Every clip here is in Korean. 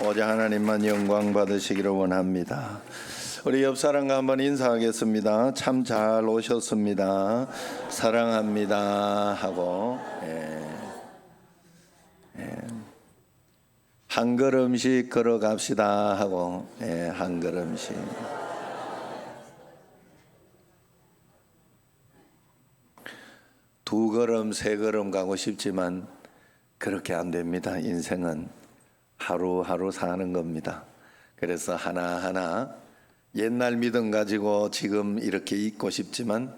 오직 하나님만 영광 받으시기를 원합니다. 우리 옆 사람과 한번 인사하겠습니다. 참 잘 오셨습니다. 사랑합니다 하고 한 걸음씩 걸어갑시다 하고 한 걸음씩. 두 걸음 세 걸음 가고 싶지만 그렇게 안 됩니다. 인생은 하루하루 사는 겁니다. 그래서 하나하나 옛날 믿음 가지고 지금 이렇게 있고 싶지만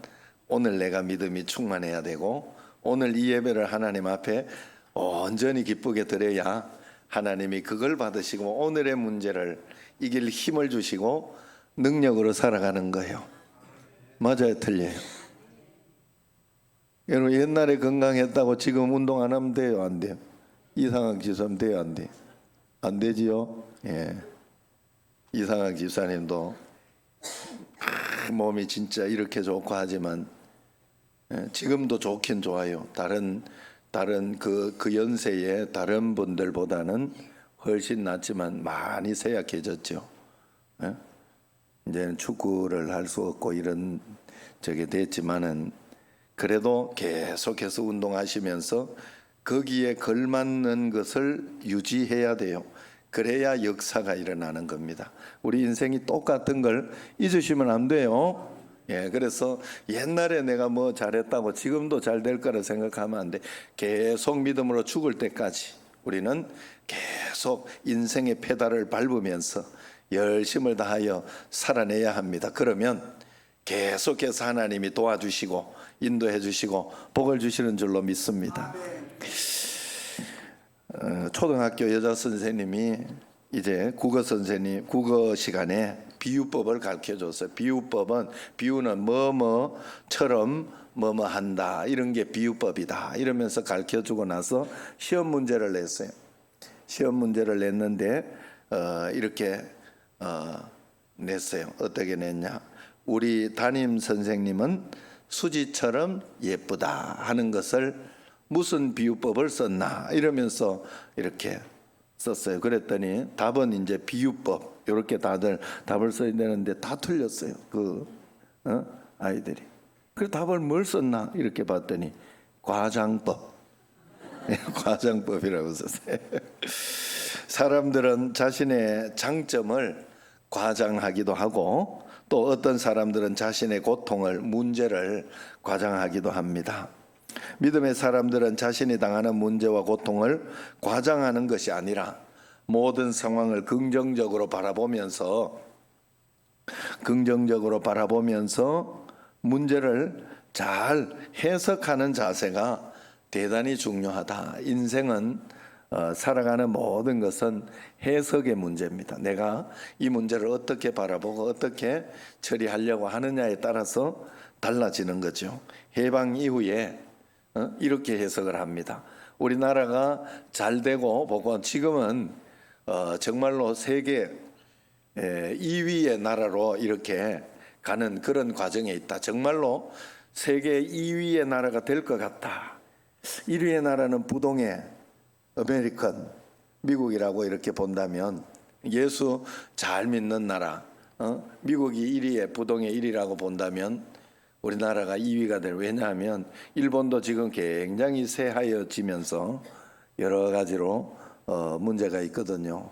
오늘 내가 믿음이 충만해야 되고 오늘 이 예배를 하나님 앞에 온전히 기쁘게 드려야 하나님이 그걸 받으시고 오늘의 문제를 이길 힘을 주시고 능력으로 살아가는 거예요. 맞아요, 틀려요? 여러분 옛날에 건강했다고 지금 운동 안 하면 돼요, 안 돼요? 이상학 집사님 돼요, 안 돼요? 안 되지요? 예. 이상학 집사님도 몸이 진짜 이렇게 좋고 하지만 지금도 좋긴 좋아요. 다른 그 연세에 다른 분들보다는 훨씬 낫지만 많이 쇠약해졌죠. 예? 이제는 축구를 할 수 없고 이런 저게 됐지만은 그래도 계속해서 운동하시면서 거기에 걸맞는 것을 유지해야 돼요. 그래야 역사가 일어나는 겁니다. 우리 인생이 똑같은 걸 잊으시면 안 돼요. 예, 그래서 옛날에 내가 뭐 잘했다고 지금도 잘 될 거라 생각하면 안 돼. 계속 믿음으로 죽을 때까지 우리는 계속 인생의 페달을 밟으면서 열심을 다하여 살아내야 합니다. 그러면 계속해서 하나님이 도와주시고 인도해 주시고 복을 주시는 줄로 믿습니다. 초등학교 여자 선생님이 이제 국어 시간에 비유법을 가르쳐 줬어요. 비유법은 비유는 뭐뭐처럼 뭐뭐 한다 이런 게 비유법이다 이러면서 가르쳐 주고 나서 시험 문제를 냈어요. 시험 문제를 냈는데 이렇게 냈어요. 어떻게 냈냐? 우리 담임 선생님은 수지처럼 예쁘다 하는 것을 무슨 비유법을 썼나 이러면서 이렇게 썼어요. 그랬더니 답은 이제 비유법 이렇게 다들 답을 써야 되는데 다 틀렸어요. 아이들이. 그 답을 뭘 썼나 이렇게 봤더니 과장법. 과장법이라고 썼어요. 사람들은 자신의 장점을 과장하기도 하고 또 어떤 사람들은 자신의 고통을 문제를 과장하기도 합니다. 믿음의 사람들은 자신이 당하는 문제와 고통을 과장하는 것이 아니라 모든 상황을 긍정적으로 바라보면서 문제를 잘 해석하는 자세가 대단히 중요하다. 인생은 살아가는 모든 것은 해석의 문제입니다. 내가 이 문제를 어떻게 바라보고 어떻게 처리하려고 하느냐에 따라서 달라지는 거죠. 해방 이후에 이렇게 해석을 합니다. 우리나라가 잘 되고 보고 지금은 정말로 세계 2위의 나라로 이렇게 가는 그런 과정에 있다. 정말로 세계 2위의 나라가 될 것 같다. 1위의 나라는 부동의 아메리칸 미국이라고 이렇게 본다면 예수 잘 믿는 나라 미국이 1위에 부동의 1위라고 본다면 우리나라가 2위가 될. 왜냐하면 일본도 지금 굉장히 쇠하여지면서 여러 가지로 문제가 있거든요.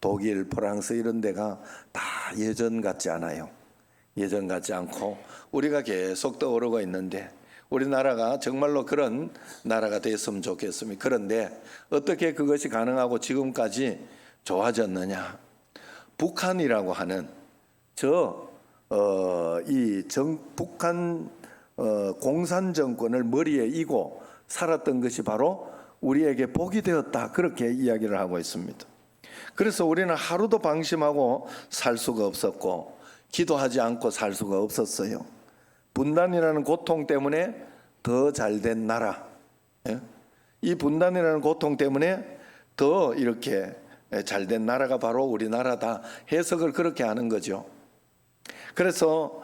독일, 프랑스 이런 데가 다 예전 같지 않아요. 예전 같지 않고 우리가 계속 떠오르고 있는데 우리나라가 정말로 그런 나라가 됐으면 좋겠습니다. 그런데 어떻게 그것이 가능하고 지금까지 좋아졌느냐? 북한이라고 하는 북한 공산 정권을 머리에 이고 살았던 것이 바로 우리에게 복이 되었다. 그렇게 이야기를 하고 있습니다. 그래서 우리는 하루도 방심하고 살 수가 없었고 기도하지 않고 살 수가 없었어요. 분단이라는 고통 때문에 더 잘된 나라, 이 분단이라는 고통 때문에 더 이렇게 잘된 나라가 바로 우리나라다. 해석을 그렇게 하는 거죠. 그래서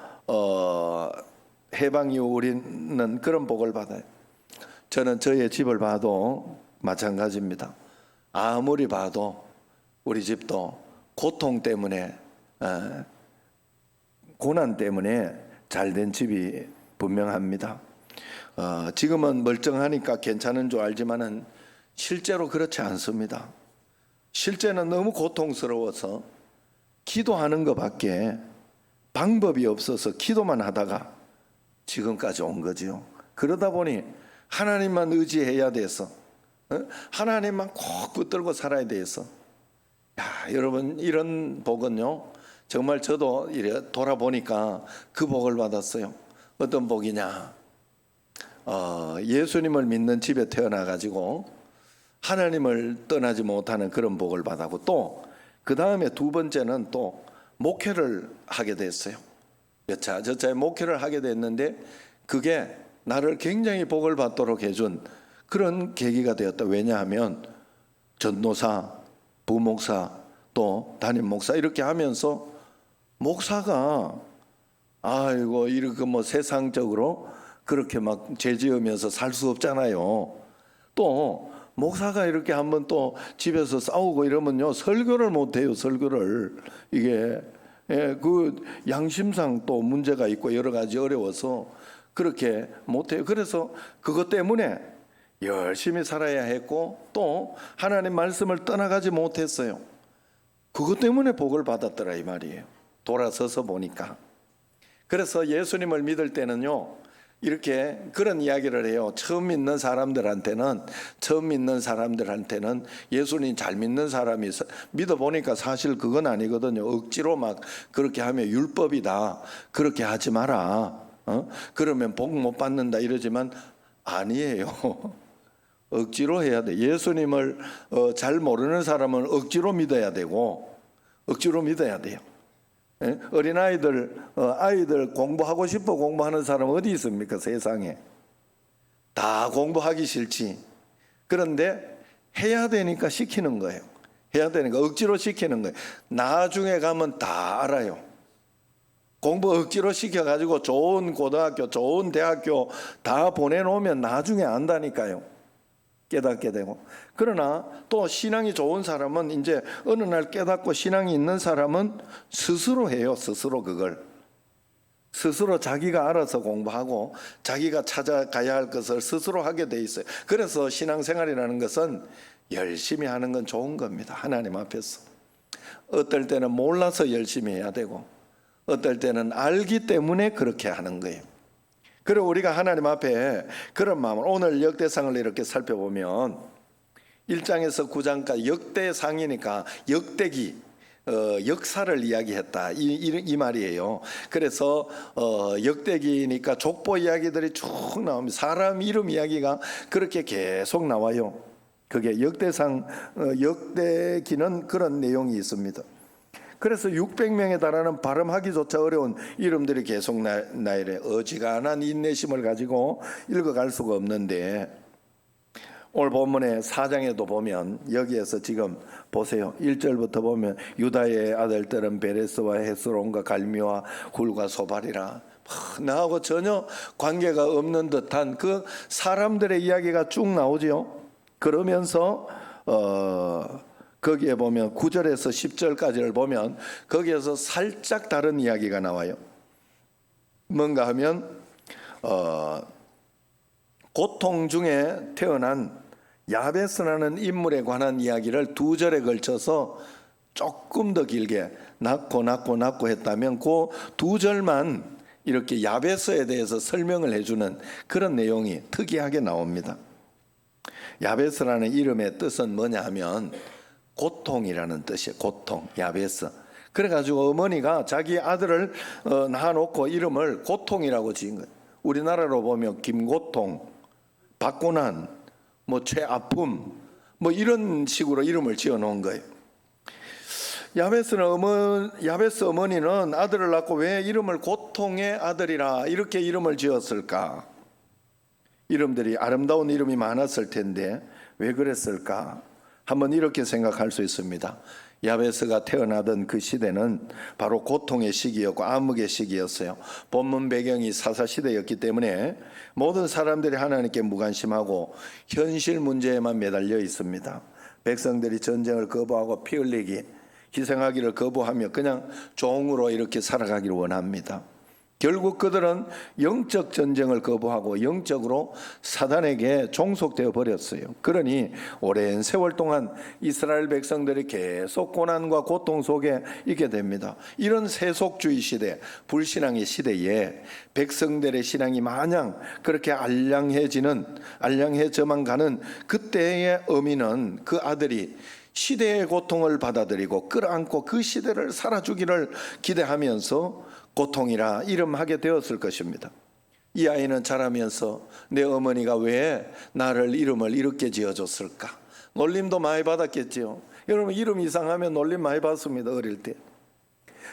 해방 이후 우리는 그런 복을 받아요. 저는 저의 집을 봐도 마찬가지입니다. 아무리 봐도 우리 집도 고통 때문에 고난 때문에 잘된 집이 분명합니다. 지금은 멀쩡하니까 괜찮은 줄 알지만은 실제로 그렇지 않습니다. 실제는 너무 고통스러워서 기도하는 것밖에 방법이 없어서 기도만 하다가 지금까지 온 거지요. 그러다 보니 하나님만 의지해야 돼서 하나님만 꼭 붙들고 살아야 돼서 여러분 이런 복은요 정말 저도 이래 돌아보니까 그 복을 받았어요. 어떤 복이냐? 예수님을 믿는 집에 태어나 가지고 하나님을 떠나지 못하는 그런 복을 받았고 또 그 다음에 두 번째는 또 목회를 하게 됐어요. 저차에 목회를 하게 됐는데 그게 나를 굉장히 복을 받도록 해준 그런 계기가 되었다. 왜냐하면 전도사, 부목사, 또 담임 목사 이렇게 하면서 목사가 아이고 이렇게 뭐 세상적으로 그렇게 막 죄지으면서 살 수 없잖아요. 또 목사가 이렇게 한번 또 집에서 싸우고 이러면요 설교를 못해요. 설교를 이게 그 양심상 또 문제가 있고 여러 가지 어려워서 그렇게 못해요. 그래서 그것 때문에 열심히 살아야 했고 또 하나님 말씀을 떠나가지 못했어요. 그것 때문에 복을 받았더라 이 말이에요. 돌아서서 보니까. 그래서 예수님을 믿을 때는요 이렇게 그런 이야기를 해요. 처음 믿는 사람들한테는 예수님 잘 믿는 사람이 믿어보니까 사실 그건 아니거든요. 억지로 막 그렇게 하면 율법이다 그렇게 하지 마라 그러면 복 못 받는다 이러지만 아니에요. 억지로 해야 돼. 예수님을 잘 모르는 사람은 억지로 믿어야 되고 억지로 믿어야 돼요. 어린아이들 아이들 공부하고 싶어 공부하는 사람 어디 있습니까? 세상에 다 공부하기 싫지. 그런데 해야 되니까 시키는 거예요. 해야 되니까 억지로 시키는 거예요. 나중에 가면 다 알아요. 공부 억지로 시켜가지고 좋은 고등학교 좋은 대학교 다 보내놓으면 나중에 안다니까요. 깨닫게 되고. 그러나 또 신앙이 좋은 사람은 이제 어느 날 깨닫고 신앙이 있는 사람은 스스로 해요. 스스로 그걸 스스로 자기가 알아서 공부하고 자기가 찾아가야 할 것을 스스로 하게 돼 있어요. 그래서 신앙생활이라는 것은 열심히 하는 건 좋은 겁니다. 하나님 앞에서 어떨 때는 몰라서 열심히 해야 되고 어떨 때는 알기 때문에 그렇게 하는 거예요. 그리고 우리가 하나님 앞에 그런 마음을 오늘 역대상을 이렇게 살펴보면 1장에서 9장까지 역대상이니까 역대기 역사를 이야기했다 이 말이에요. 그래서 역대기니까 족보 이야기들이 쭉 나옵니다. 사람 이름 이야기가 그렇게 계속 나와요. 그게 역대상 역대기는 그런 내용이 있습니다. 그래서 600명에 달하는 발음하기조차 어려운 이름들이 계속 나이래. 어지간한 인내심을 가지고 읽어갈 수가 없는데 오늘 본문의 4장에도 보면 여기에서 지금 보세요. 1절부터 보면 유다의 아들들은 베레스와 헤스론과 갈미와 굴과 소발이라. 나하고 전혀 관계가 없는 듯한 그 사람들의 이야기가 쭉 나오죠. 그러면서 거기에 보면 9절에서 10절까지를 보면 거기에서 살짝 다른 이야기가 나와요. 뭔가 하면 고통 중에 태어난 야베스라는 인물에 관한 이야기를 2절에 걸쳐서 조금 더 길게 낳고 했다면 그 2절만 이렇게 야베스에 대해서 설명을 해주는 그런 내용이 특이하게 나옵니다. 야베스라는 이름의 뜻은 뭐냐 하면 고통이라는 뜻이에요. 고통, 야베스. 그래가지고 어머니가 자기 아들을 낳아놓고 이름을 고통이라고 지은 거예요. 우리나라로 보면 김고통, 박고난, 뭐 최아픔, 뭐 이런 식으로 이름을 지어놓은 거예요. 야베스 어머니는 아들을 낳고 왜 이름을 고통의 아들이라 이렇게 이름을 지었을까? 이름들이 아름다운 이름이 많았을 텐데 왜 그랬을까? 한번 이렇게 생각할 수 있습니다. 야베스가 태어나던 그 시대는 바로 고통의 시기였고 암흑의 시기였어요. 본문 배경이 사사시대였기 때문에 모든 사람들이 하나님께 무관심하고 현실 문제에만 매달려 있습니다. 백성들이 전쟁을 거부하고 피 흘리기, 희생하기를 거부하며 그냥 종으로 이렇게 살아가기를 원합니다. 결국 그들은 영적 전쟁을 거부하고 영적으로 사단에게 종속되어 버렸어요. 그러니 오랜 세월 동안 이스라엘 백성들이 계속 고난과 고통 속에 있게 됩니다. 이런 세속주의 시대, 불신앙의 시대에 백성들의 신앙이 마냥 그렇게 알량해져만 가는 그때의 의미는 그 아들이 시대의 고통을 받아들이고 끌어안고 그 시대를 살아주기를 기대하면서 고통이라 이름하게 되었을 것입니다. 이 아이는 자라면서 내 어머니가 왜 나를 이름을 이렇게 지어줬을까? 놀림도 많이 받았겠지요. 여러분 이름 이상하면 놀림 많이 받습니다. 어릴 때.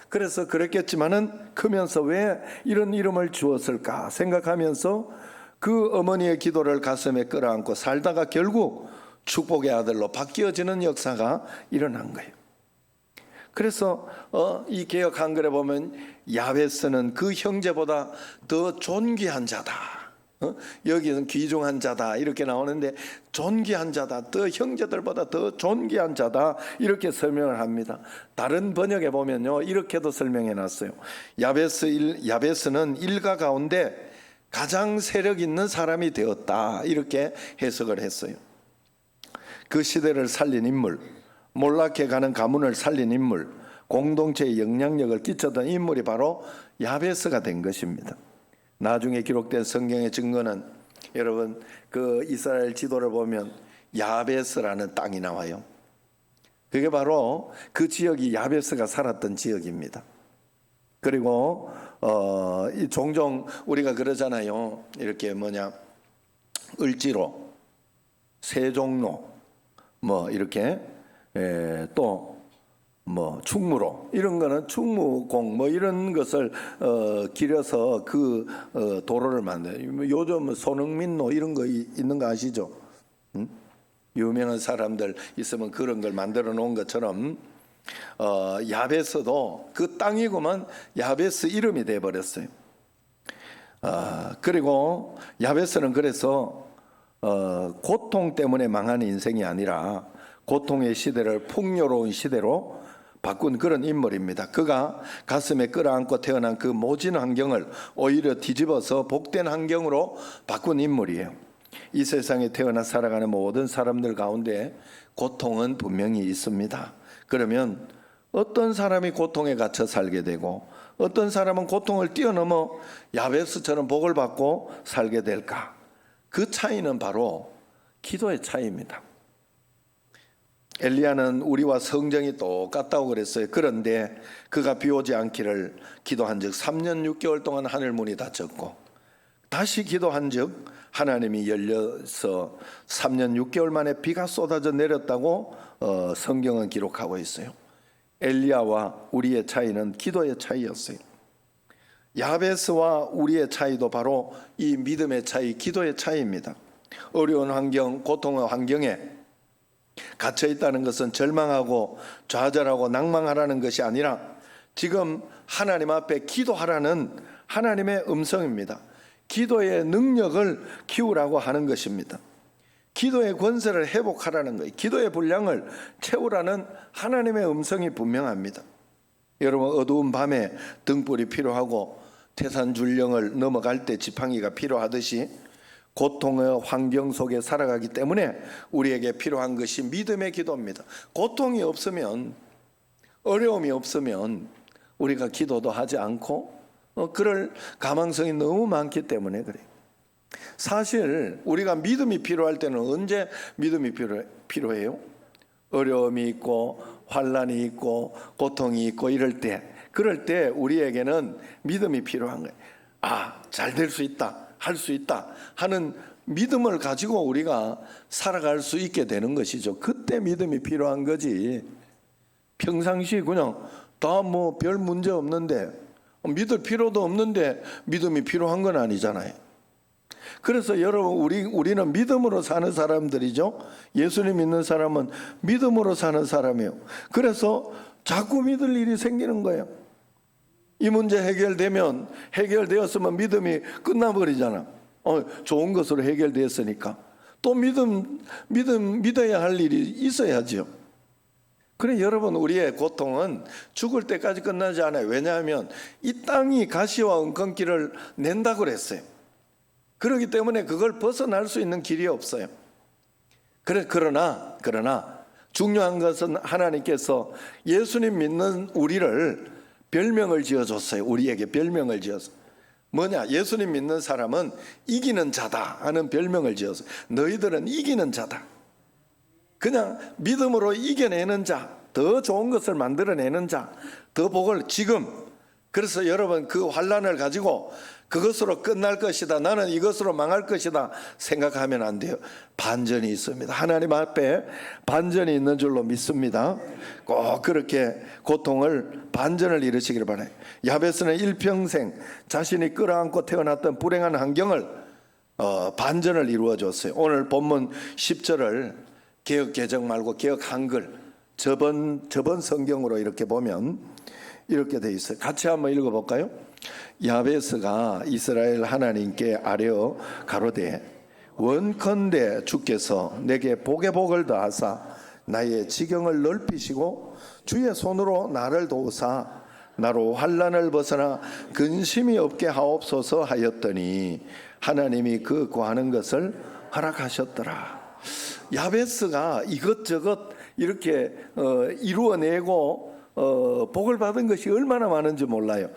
그래서 그랬겠지만은 크면서 왜 이런 이름을 주었을까 생각하면서 그 어머니의 기도를 가슴에 끌어안고 살다가 결국 축복의 아들로 바뀌어지는 역사가 일어난 거예요. 그래서 이 개역 한글에 보면 야베스는 그 형제보다 더 존귀한 자다. 여기는 귀중한 자다 이렇게 나오는데 존귀한 자다, 더 형제들보다 더 존귀한 자다 이렇게 설명을 합니다. 다른 번역에 보면요 이렇게도 설명해 놨어요. 야베스는 일가 가운데 가장 세력 있는 사람이 되었다 이렇게 해석을 했어요. 그 시대를 살린 인물, 몰락해가는 가문을 살린 인물, 공동체에 영향력을 끼쳤던 인물이 바로 야베스가 된 것입니다. 나중에 기록된 성경의 증거는 여러분 그 이스라엘 지도를 보면 야베스라는 땅이 나와요. 그게 바로 그 지역이 야베스가 살았던 지역입니다. 그리고 종종 우리가 그러잖아요. 이렇게 을지로, 세종로, 이렇게 또 충무로 이런 거는 충무공 이런 것을 길어서 그 도로를 만들어요. 요즘 손흥민로 이런 거 있는 거 아시죠? 유명한 사람들 있으면 그런 걸 만들어 놓은 것처럼 야베스도 그 땅이고만 야베스 이름이 돼 버렸어요. 그리고 야베스는 그래서 고통 때문에 망한 인생이 아니라 고통의 시대를 풍요로운 시대로 바꾼 그런 인물입니다. 그가 가슴에 끌어안고 태어난 그 모진 환경을 오히려 뒤집어서 복된 환경으로 바꾼 인물이에요. 이 세상에 태어나 살아가는 모든 사람들 가운데 고통은 분명히 있습니다. 그러면 어떤 사람이 고통에 갇혀 살게 되고 어떤 사람은 고통을 뛰어넘어 야베스처럼 복을 받고 살게 될까? 그 차이는 바로 기도의 차이입니다. 엘리야는 우리와 성정이 똑같다고 그랬어요. 그런데 그가 비 오지 않기를 기도한 즉 3년 6개월 동안 하늘 문이 닫혔고 다시 기도한 즉 하나님이 열려서 3년 6개월 만에 비가 쏟아져 내렸다고 성경은 기록하고 있어요. 엘리야와 우리의 차이는 기도의 차이였어요. 야베스와 우리의 차이도 바로 이 믿음의 차이, 기도의 차이입니다. 어려운 환경, 고통의 환경에 갇혀 있다는 것은 절망하고 좌절하고 낭망하라는 것이 아니라 지금 하나님 앞에 기도하라는 하나님의 음성입니다. 기도의 능력을 키우라고 하는 것입니다. 기도의 권세를 회복하라는 거예요. 기도의 분량을 채우라는 하나님의 음성이 분명합니다. 여러분 어두운 밤에 등불이 필요하고 태산줄령을 넘어갈 때 지팡이가 필요하듯이 고통의 환경 속에 살아가기 때문에 우리에게 필요한 것이 믿음의 기도입니다. 고통이 없으면, 어려움이 없으면 우리가 기도도 하지 않고 그럴 가망성이 너무 많기 때문에 그래요. 사실 우리가 믿음이 필요할 때는 언제 믿음이 필요해요? 어려움이 있고 환난이 있고 고통이 있고 이럴 때, 그럴 때 우리에게는 믿음이 필요한 거예요. 잘 될 수 있다, 할 수 있다 하는 믿음을 가지고 우리가 살아갈 수 있게 되는 것이죠. 그때 믿음이 필요한 거지. 평상시 그냥 다 별 문제 없는데 믿을 필요도 없는데 믿음이 필요한 건 아니잖아요. 그래서 여러분 우리는 믿음으로 사는 사람들이죠. 예수님 믿는 사람은 믿음으로 사는 사람이에요. 그래서 자꾸 믿을 일이 생기는 거예요. 이 문제 해결되었으면 믿음이 끝나버리잖아. 좋은 것으로 해결되었으니까 또 믿어야 할 일이 있어야죠. 그래 여러분, 우리의 고통은 죽을 때까지 끝나지 않아요. 왜냐하면 이 땅이 가시와 은건기를 낸다고 그랬어요. 그렇기 때문에 그걸 벗어날 수 있는 길이 없어요. 그러나 중요한 것은 하나님께서 예수님 믿는 우리를 별명을 지어줬어요. 우리에게 별명을 지어서. 뭐냐? 예수님 믿는 사람은 이기는 자다 하는 별명을 지었어요. 너희들은 이기는 자다. 그냥 믿음으로 이겨내는 자, 더 좋은 것을 만들어내는 자, 더 복을 지금. 그래서 여러분, 그 환난을 가지고 그것으로 끝날 것이다, 나는 이것으로 망할 것이다 생각하면 안 돼요. 반전이 있습니다. 하나님 앞에 반전이 있는 줄로 믿습니다. 꼭 그렇게 고통을, 반전을 이루시기를 바라요. 야베스는 일평생 자신이 끌어안고 태어났던 불행한 환경을 반전을 이루어줬어요. 오늘 본문 10절을 개역 개정 말고 개역 한글 저번 성경으로 이렇게 보면 이렇게 돼 있어요. 같이 한번 읽어볼까요? 야베스가 이스라엘 하나님께 아뢰어 가로되 원컨대 주께서 내게 복에 복을 더하사 나의 지경을 넓히시고 주의 손으로 나를 도우사 나로 환난을 벗어나 근심이 없게 하옵소서 하였더니 하나님이 그 구하는 것을 허락하셨더라. 야베스가 이것저것 이렇게 이루어내고 복을 받은 것이 얼마나 많은지 몰라요.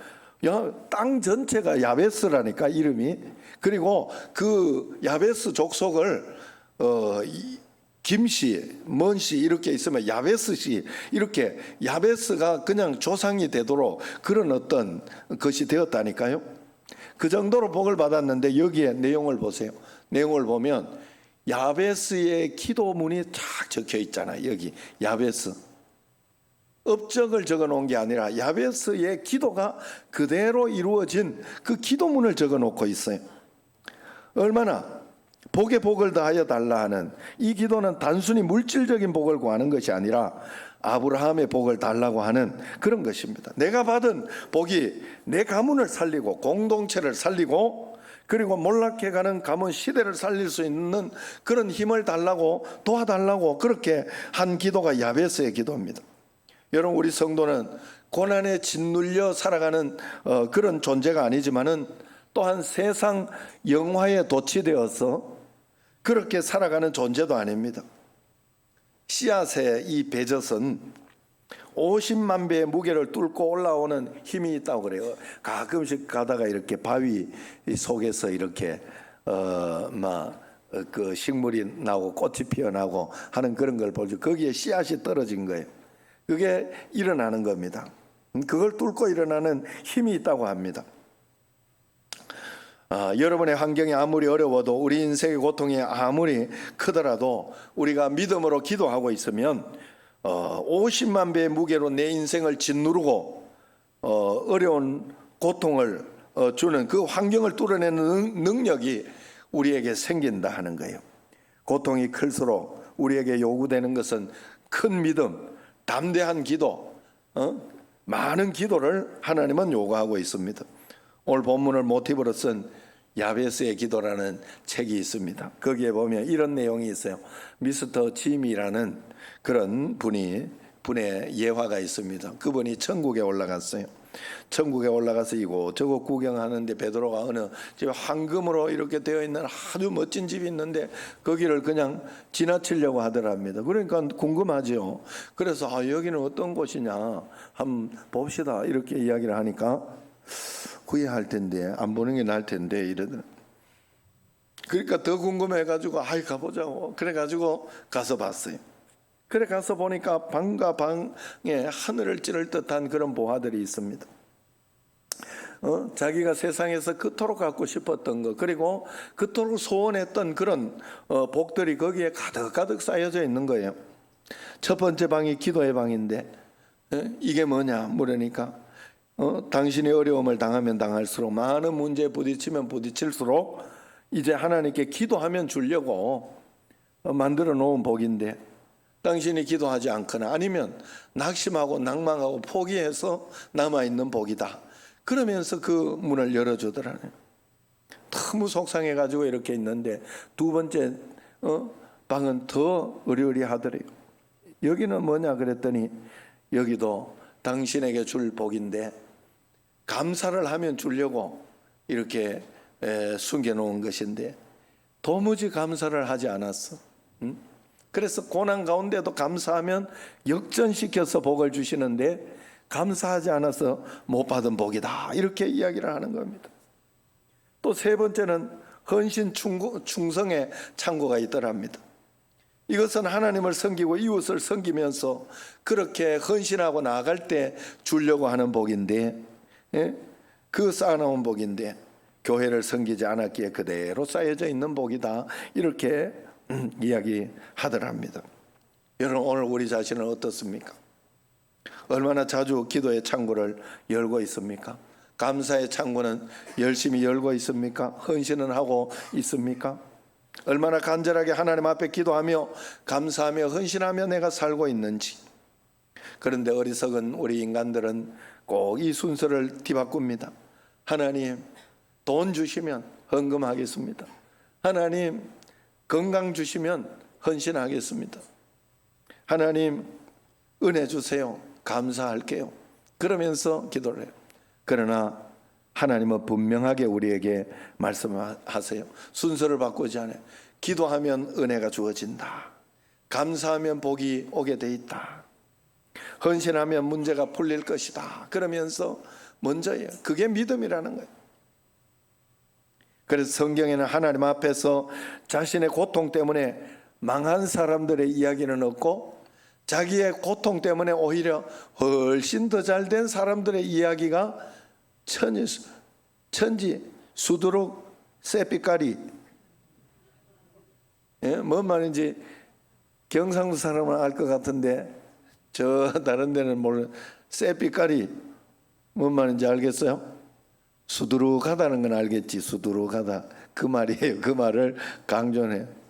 땅 전체가 야베스라니까, 이름이. 그리고 그 야베스 족속을 김씨, 먼씨 이렇게 있으면 야베스씨, 이렇게 야베스가 그냥 조상이 되도록 그런 어떤 것이 되었다니까요. 그 정도로 복을 받았는데 여기에 내용을 보세요. 내용을 보면 야베스의 기도문이 쫙 적혀 있잖아요. 여기 야베스. 업적을 적어 놓은 게 아니라 야베스의 기도가 그대로 이루어진 그 기도문을 적어 놓고 있어요. 얼마나 복에 복을 더하여 달라 하는 이 기도는 단순히 물질적인 복을 구하는 것이 아니라 아브라함의 복을 달라고 하는 그런 것입니다. 내가 받은 복이 내 가문을 살리고 공동체를 살리고 그리고 몰락해가는 가문 시대를 살릴 수 있는 그런 힘을 달라고, 도와달라고 그렇게 한 기도가 야베스의 기도입니다. 여러분, 우리 성도는 고난에 짓눌려 살아가는 그런 존재가 아니지만은 또한 세상 영화에 도취되어서 그렇게 살아가는 존재도 아닙니다. 씨앗의 이 배젖은 50만 배의 무게를 뚫고 올라오는 힘이 있다고 그래요. 가끔씩 가다가 이렇게 바위 속에서 이렇게 그 식물이 나오고 꽃이 피어나고 하는 그런 걸 보죠. 거기에 씨앗이 떨어진 거예요. 그게 일어나는 겁니다. 그걸 뚫고 일어나는 힘이 있다고 합니다. 여러분의 환경이 아무리 어려워도, 우리 인생의 고통이 아무리 크더라도 우리가 믿음으로 기도하고 있으면 50만 배의 무게로 내 인생을 짓누르고 어려운 고통을 주는 그 환경을 뚫어내는 능력이 우리에게 생긴다 하는 거예요. 고통이 클수록 우리에게 요구되는 것은 큰 믿음, 담대한 기도, 많은 기도를 하나님은 요구하고 있습니다. 오늘 본문을 모티브로 쓴 야베스의 기도라는 책이 있습니다. 거기에 보면 이런 내용이 있어요. 미스터 짐이라는 그런 분의 예화가 있습니다. 그분이 천국에 올라갔어요. 천국에 올라가서 이곳저곳 구경하는데 베드로가 어느 집에 황금으로 이렇게 되어 있는 아주 멋진 집이 있는데 거기를 그냥 지나치려고 하더랍니다. 그러니까 궁금하죠. 그래서 여기는 어떤 곳이냐 한번 봅시다 이렇게 이야기를 하니까 후회할 텐데, 안 보는 게 나을 텐데 이러더라. 그러니까 더 궁금해가지고 가보자고 그래가지고 가서 봤어요. 그래 가서 보니까 방과 방에 하늘을 찌를 듯한 그런 보화들이 있습니다. 자기가 세상에서 그토록 갖고 싶었던 것, 그리고 그토록 소원했던 그런 복들이 거기에 가득가득 쌓여져 있는 거예요. 첫 번째 방이 기도의 방인데 이게 뭐냐 물으니까 당신이 어려움을 당하면 당할수록, 많은 문제에 부딪히면 부딪힐수록 이제 하나님께 기도하면 주려고 만들어 놓은 복인데, 당신이 기도하지 않거나 아니면 낙심하고 낭망하고 포기해서 남아있는 복이다. 그러면서 그 문을 열어주더라고요. 너무 속상해가지고 이렇게 있는데 두 번째 방은 더 의리의리하더래요. 여기는 뭐냐 그랬더니 여기도 당신에게 줄 복인데 감사를 하면 주려고 이렇게 숨겨놓은 것인데 도무지 감사를 하지 않았어. 그래서 고난 가운데도 감사하면 역전시켜서 복을 주시는데 감사하지 않아서 못 받은 복이다, 이렇게 이야기를 하는 겁니다. 또 세 번째는 헌신 충성의 창고가 있더랍니다. 이것은 하나님을 섬기고 이웃을 섬기면서 그렇게 헌신하고 나아갈 때 주려고 하는 복인데, 그 쌓아놓은 복인데 교회를 섬기지 않았기에 그대로 쌓여져 있는 복이다, 이렇게 이야기하더랍니다. 여러분, 오늘 우리 자신은 어떻습니까? 얼마나 자주 기도의 창고를 열고 있습니까? 감사의 창고는 열심히 열고 있습니까? 헌신은 하고 있습니까? 얼마나 간절하게 하나님 앞에 기도하며 감사하며 헌신하며 내가 살고 있는지. 그런데 어리석은 우리 인간들은 꼭 이 순서를 뒤바꿉니다. 하나님, 돈 주시면 헌금하겠습니다. 하나님, 건강 주시면 헌신하겠습니다. 하나님, 은혜 주세요. 감사할게요. 그러면서 기도를 해요. 그러나 하나님은 분명하게 우리에게 말씀하세요. 순서를 바꾸지 않아요. 기도하면 은혜가 주어진다. 감사하면 복이 오게 돼 있다. 헌신하면 문제가 풀릴 것이다. 그러면서 먼저예요. 그게 믿음이라는 거예요. 그래서 성경에는 하나님 앞에서 자신의 고통 때문에 망한 사람들의 이야기는 없고 자기의 고통 때문에 오히려 훨씬 더 잘된 사람들의 이야기가 천지 수두룩 쇠빛깔이, 뭔 말인지 경상도 사람은 알 것 같은데 저 다른 데는 모르. 쇠빛깔이 뭔 말인지 알겠어요? 수두룩하다는 건 알겠지. 수두룩하다 그 말이에요. 그 말을 강조해요.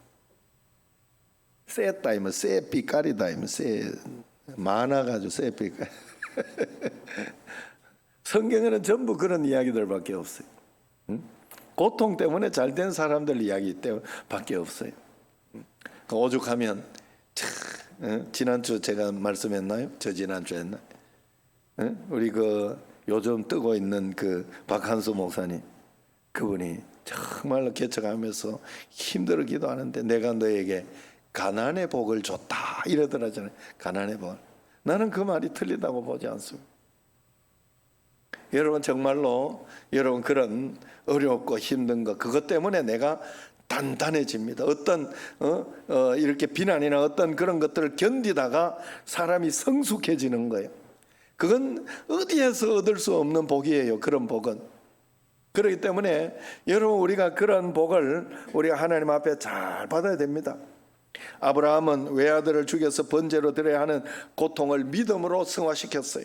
쎄다 이면 쇠빛깔이다 이면 쇠 많아가지고 쇠빛깔. 성경에는 전부 그런 이야기들밖에 없어요. 고통 때문에 잘된 사람들 이야기 때문에밖에 없어요. 오죽하면 지난주 제가 말씀했나요? 저 지난주 했나요? 우리 그 요즘 뜨고 있는 그 박한수 목사님, 그분이 정말로 개척하면서 힘들어 기도하는데 내가 너에게 가난의 복을 줬다 이러더라잖아요. 가난의 복. 나는 그 말이 틀리다고 보지 않습니다. 여러분, 정말로 여러분 그런 어렵고 힘든 것, 그것 때문에 내가 단단해집니다. 어떤 이렇게 비난이나 어떤 그런 것들을 견디다가 사람이 성숙해지는 거예요. 그건 어디에서 얻을 수 없는 복이에요. 그런 복은. 그렇기 때문에 여러분, 우리가 그런 복을 우리가 하나님 앞에 잘 받아야 됩니다. 아브라함은 외아들을 죽여서 번제로 드려야 하는 고통을 믿음으로 승화시켰어요.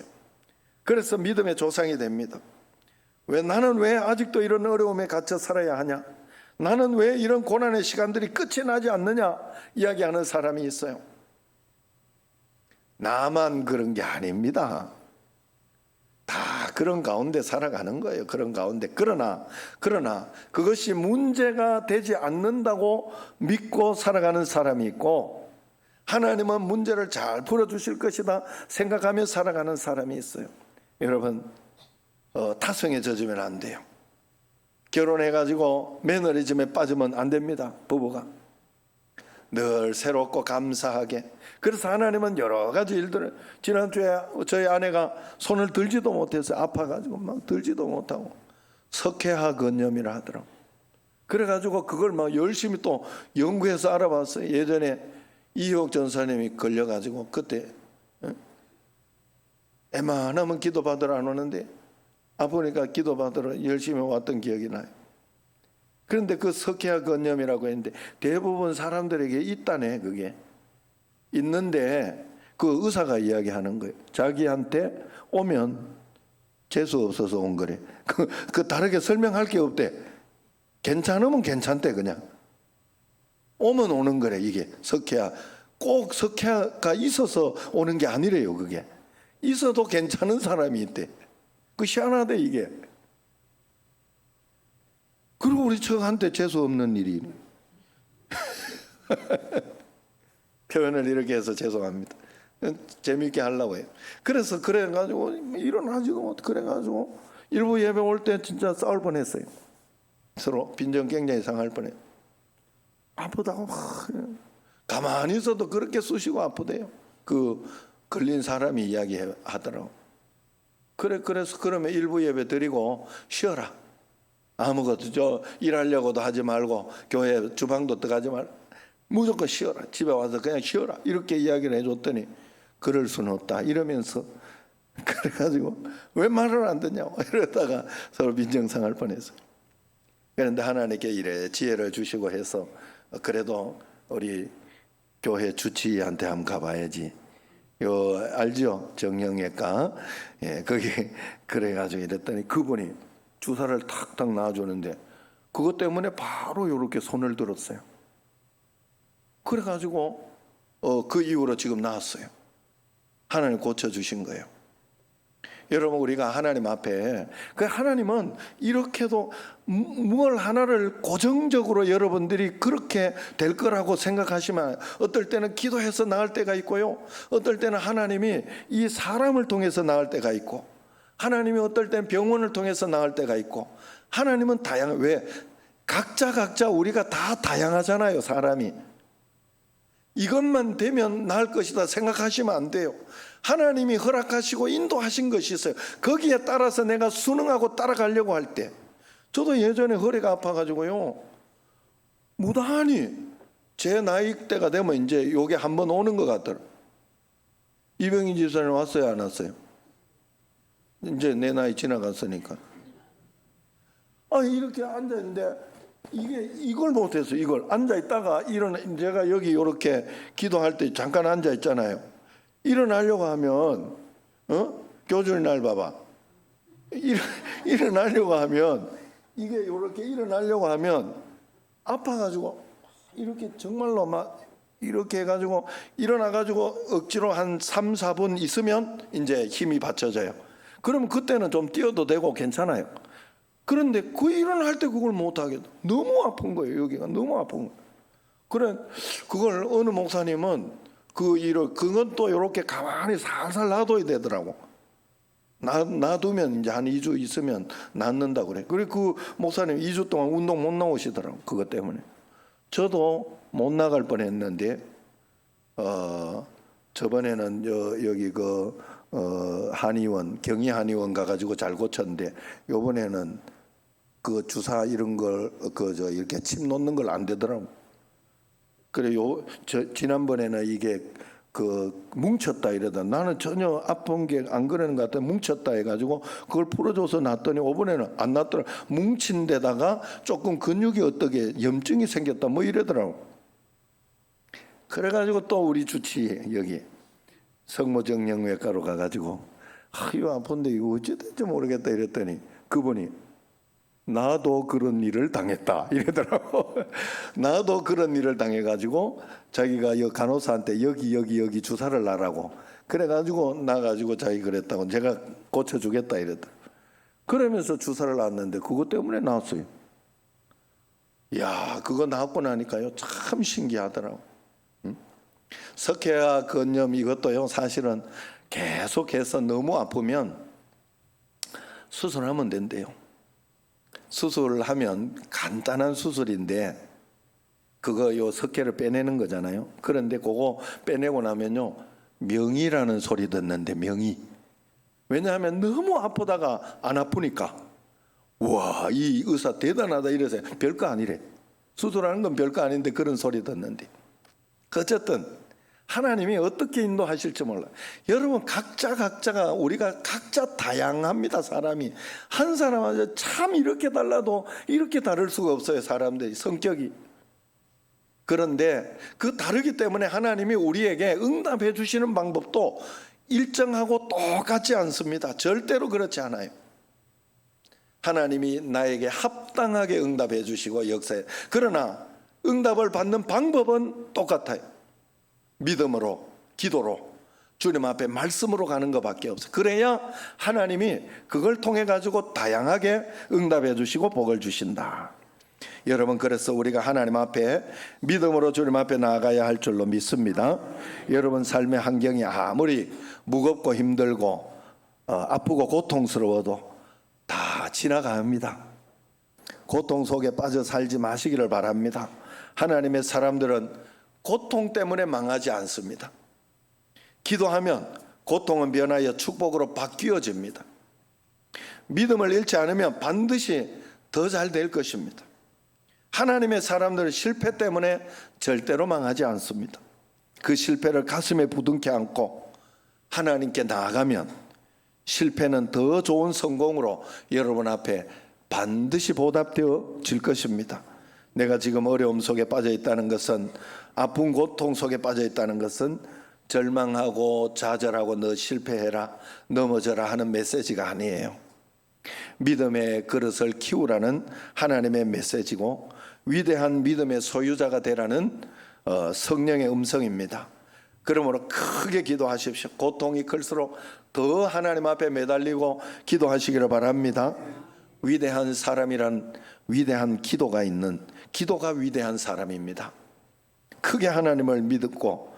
그래서 믿음의 조상이 됩니다. 나는 왜 아직도 이런 어려움에 갇혀 살아야 하냐? 나는 왜 이런 고난의 시간들이 끝이 나지 않느냐? 이야기하는 사람이 있어요. 나만 그런 게 아닙니다. 다 그런 가운데 살아가는 거예요. 그런 가운데. 그러나 그것이 문제가 되지 않는다고 믿고 살아가는 사람이 있고, 하나님은 문제를 잘 풀어주실 것이다 생각하며 살아가는 사람이 있어요. 여러분, 타성에 젖으면 안 돼요. 결혼해가지고 매너리즘에 빠지면 안 됩니다. 부부가 늘 새롭고 감사하게. 그래서 하나님은 여러 가지 일들을, 지난주에 저희 아내가 손을 들지도 못해서 아파가지고 막 들지도 못하고 석회화 건염이라 하더라고. 그래가지고 그걸 막 열심히 또 연구해서 알아봤어요. 예전에 이효옥 전사님이 걸려가지고 그때 웬만하면 기도 받으러 안 오는데 아프니까 기도 받으러 열심히 왔던 기억이 나요. 그런데 그 석회화 건염이라고 했는데 대부분 사람들에게 있다네. 그게 있는데 그 의사가 이야기하는 거예요. 자기한테 오면 재수 없어서 온 거래. 그 다르게 설명할 게 없대. 괜찮으면 괜찮대. 그냥 오면 오는 거래. 이게 석회화, 꼭 석회화가 있어서 오는 게 아니래요. 그게 있어도 괜찮은 사람이 있대. 그 희한하대 이게. 그리고 우리 처한테 재수 없는 일이 표현을 이렇게 해서 죄송합니다. 재미있게 하려고 해요. 그래서 그래가지고 일어나지도 못 그래가지고 일부 예배 올 때 진짜 싸울 뻔했어요. 서로 빈정 굉장히 상할 뻔해요. 아프다고 막 가만히 있어도 그렇게 쑤시고 아프대요. 그 걸린 사람이 이야기하더라고. 그래서 그러면 일부 예배 드리고 쉬어라. 아무것도 저 일하려고도 하지 말고 교회 주방도 들어가지 말고 무조건 쉬어라. 집에 와서 그냥 쉬어라. 이렇게 이야기를 해줬더니 그럴 수는 없다 이러면서 그래가지고 왜 말을 안 듣냐고 이러다가 서로 빈정상할 뻔했어요. 그런데 하나님께 이래 지혜를 주시고 해서 그래도 우리 교회 주치의한테 한번 가봐야지. 요 알죠? 정형외과. 예, 거기 그래가지고 이랬더니 그분이 주사를 탁탁 놔주는데 그것 때문에 바로 이렇게 손을 들었어요. 그래가지고 그 이후로 지금 나았어요. 하나님 고쳐주신 거예요. 여러분 우리가 하나님 앞에 그 하나님은 이렇게도 뭘 하나를 고정적으로 여러분들이 그렇게 될 거라고 생각하시면 어떨 때는 기도해서 나을 때가 있고요. 어떨 때는 하나님이 이 사람을 통해서 나을 때가 있고 하나님이 어떨 때는 병원을 통해서 나을 때가 있고 하나님은 다양한 왜 각자 우리가 다 다양하잖아요. 사람이 이것만 되면 나을 것이다 생각하시면 안 돼요. 하나님이 허락하시고 인도하신 것이 있어요. 거기에 따라서 내가 순응하고 따라가려고 할 때 저도 예전에 허리가 아파가지고요 무단히 제 나이 때가 되면 이제 요게 한번 오는 것 같더라고요. 이병희 집사님 왔어요 안 왔어요? 이제 내 나이 지나갔으니까 이렇게 앉아있는데 이걸 못해서 이걸 앉아있다가 제가 여기 이렇게 기도할 때 잠깐 앉아있잖아요. 일어나려고 하면 교주님 날 봐봐. 일어나려고 하면 이게 이렇게 일어나려고 하면 아파가지고 이렇게 정말로 막 이렇게 해가지고 일어나가지고 억지로 한 3, 4분 있으면 이제 힘이 받쳐져요. 그러면 그때는 좀 뛰어도 되고 괜찮아요. 그런데 그 일어날 때 그걸 못하게 너무 아픈 거예요. 여기가 너무 아픈 거예요. 그래 그걸 어느 목사님은 그건 또 이렇게 가만히 살살 놔둬야 되더라고. 놔두면 이제 한 2주 있으면 낫는다 그래. 그리고 그 목사님 2주 동안 운동 못 나오시더라고. 그것 때문에. 저도 못 나갈 뻔했는데 저번에는 여기 한의원 경희 한의원 가가지고 잘 고쳤는데 요번에는 그 주사 이런 걸 이렇게 침 놓는 걸 안 되더라고. 그래 지난번에는 이게 뭉쳤다 이러다 나는 전혀 아픈 게 안 그러는 것 같아. 뭉쳤다 해가지고 그걸 풀어줘서 놨더니 이번에는 안 놨더라. 뭉친 데다가 조금 근육이 어떻게 염증이 생겼다 뭐 이러더라고. 그래가지고 또 우리 주치 여기 성모정형외과로 가가지고 이거 아픈데 이거 어찌 될지 모르겠다 이랬더니 그분이 나도 그런 일을 당했다 이러더라고. 나도 그런 일을 당해가지고 자기가 간호사한테 여기 주사를 놔라고 그래가지고 나가지고 자기 그랬다고 제가 고쳐주겠다 이랬더라고. 그러면서 주사를 놨는데 그것 때문에 나왔어요. 이야 그거 나왔고 나니까요 참 신기하더라고. 석회화 근염 이것도요 사실은 계속해서 너무 아프면 수술하면 된대요. 수술을 하면 간단한 수술인데 그거 석회를 빼내는 거잖아요. 그런데 그거 빼내고 나면요 명의라는 소리 듣는데 명의. 왜냐하면 너무 아프다가 안 아프니까 와 이 의사 대단하다 이래서 별거 아니래. 수술하는 건 별거 아닌데 그런 소리 듣는데 어쨌든 하나님이 어떻게 인도하실지 몰라. 여러분 각자가 우리가 각자 다양합니다. 사람이 한 사람한테 참 이렇게 달라도 이렇게 다를 수가 없어요. 사람들이 성격이. 그런데 그 다르기 때문에 하나님이 우리에게 응답해 주시는 방법도 일정하고 똑같지 않습니다. 절대로 그렇지 않아요. 하나님이 나에게 합당하게 응답해 주시고 역사에 그러나 응답을 받는 방법은 똑같아요. 믿음으로 기도로 주님 앞에 말씀으로 가는 것밖에 없어요. 그래야 하나님이 그걸 통해 가지고 다양하게 응답해 주시고 복을 주신다. 여러분, 그래서 우리가 하나님 앞에 믿음으로 주님 앞에 나아가야 할 줄로 믿습니다. 여러분 삶의 환경이 아무리 무겁고 힘들고 아프고 고통스러워도 다 지나갑니다. 고통 속에 빠져 살지 마시기를 바랍니다. 하나님의 사람들은 고통 때문에 망하지 않습니다. 기도하면 고통은 변하여 축복으로 바뀌어집니다. 믿음을 잃지 않으면 반드시 더 잘 될 것입니다. 하나님의 사람들은 실패 때문에 절대로 망하지 않습니다. 그 실패를 가슴에 부둥켜 안고 하나님께 나아가면 실패는 더 좋은 성공으로 여러분 앞에 반드시 보답되어질 것입니다. 내가 지금 어려움 속에 빠져 있다는 것은, 아픈 고통 속에 빠져 있다는 것은 절망하고 좌절하고 너 실패해라, 넘어져라 하는 메시지가 아니에요. 믿음의 그릇을 키우라는 하나님의 메시지고 위대한 믿음의 소유자가 되라는 성령의 음성입니다. 그러므로 크게 기도하십시오. 고통이 클수록 더 하나님 앞에 매달리고 기도하시기를 바랍니다. 위대한 사람이란 위대한 기도가 있는, 기도가 위대한 사람입니다. 크게 하나님을 믿고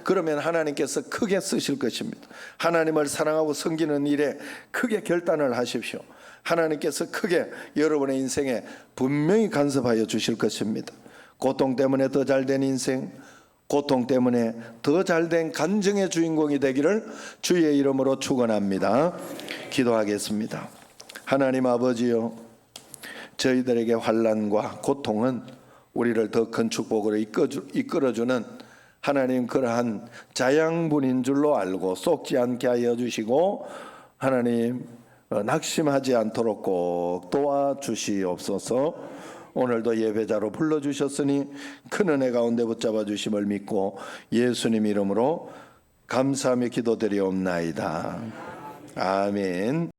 그러면 하나님께서 크게 쓰실 것입니다. 하나님을 사랑하고 섬기는 일에 크게 결단을 하십시오. 하나님께서 크게 여러분의 인생에 분명히 간섭하여 주실 것입니다. 고통 때문에 더 잘된 인생, 고통 때문에 더 잘된 간증의 주인공이 되기를 주의 이름으로 축원합니다. 기도하겠습니다. 하나님 아버지요, 저희들에게 환난과 고통은 우리를 더 큰 축복으로 이끌어주는 하나님 그러한 자양분인 줄로 알고 속지 않게 하여 주시고 하나님 낙심하지 않도록 꼭 도와주시옵소서. 오늘도 예배자로 불러주셨으니 큰 은혜 가운데 붙잡아 주심을 믿고 예수님 이름으로 감사하며 기도드리옵나이다. 아멘.